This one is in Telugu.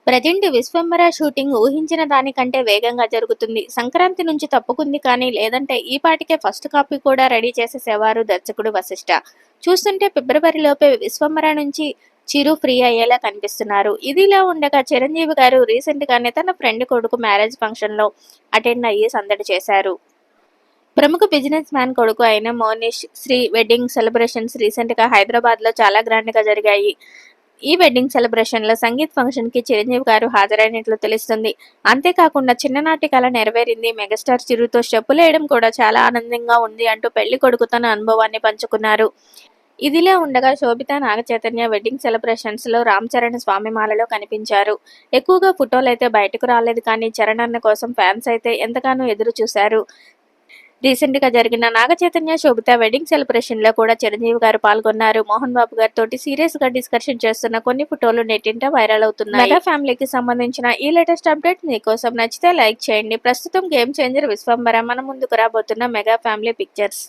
ప్రజెంట్ 'విశ్వంబర' షూటింగ్ ఊహించిన దానికంటే వేగంగా జరుగుతుంది. సంక్రాంతి నుంచి తప్పుకుంది కానీ లేదంటే ఈ పాటికే ఫస్ట్ కాపీ కూడా రెడీ చేసేసేవారు దర్శకుడు వశిష్ఠ. చూస్తుంటే ఫిబ్రవరిలోపే 'విశ్వంబర' నుంచి చిరు ఫ్రీ అయ్యేలా కనిపిస్తున్నారు. ఇదిలా ఉండగా చిరంజీవి గారు రీసెంట్ గానే తన ఫ్రెండ్ కొడుకు మ్యారేజ్ ఫంక్షన్ లో అటెండ్ అయ్యి సందడి చేశారు. ప్రముఖ బిజినెస్ మ్యాన్ కొడుకు అయిన Monish Sri wedding celebrations recent గా హైదరాబాద్ లో చాలా గ్రాండ్ గా జరిగాయి. ఈ వెడ్డింగ్ సెలబ్రేషన్ లో సంగీత్ ఫంక్షన్ కి చిరంజీవి గారు హాజరైనట్లు తెలుస్తుంది. అంతేకాకుండా చిన్ననాటి కల నెరవేరింది. మెగాస్టార్ చిరుతో స్టెప్పులేయడం కూడా చాలా ఆనందంగా ఉంది అంటూ పెళ్లి కొడుకు తన అనుభవాన్ని పంచుకున్నారు. ఇదిలా ఉండగా శోభిత నాగచైతన్య వెడ్డింగ్ సెలబ్రేషన్స్ లో రామ్ చరణ్ స్వామిమాలలో కనిపించారు. ఎక్కువగా ఫోటోలైతే బయటకు రాలేదు కానీ చరణ్ అన్న కోసం ఫ్యాన్స్ అయితే ఎంతగానో ఎదురు చూశారు. రీసెంట్ గా జరిగిన నాగచైతన్య శోభిత వెడ్డింగ్ సెలబ్రేషన్ లో కూడా చిరంజీవి గారు పాల్గొన్నారు. మోహన్ బాబు గారితో సీరియస్ గా డిస్కషన్ చేస్తున్న కొన్ని ఫోటోలు నెట్టింట వైరల్ అవుతున్నాయి. మెగా ఫ్యామిలీకి సంబంధించిన ఈ లేటెస్ట్ అప్డేట్ మీకోసం నచ్చితే లైక్ చేయండి. ప్రస్తుతం గేమ్ చేంజర్ విశ్వంబర మన ముందుకు రాబోతున్న మెగా ఫ్యామిలీ పిక్చర్స్.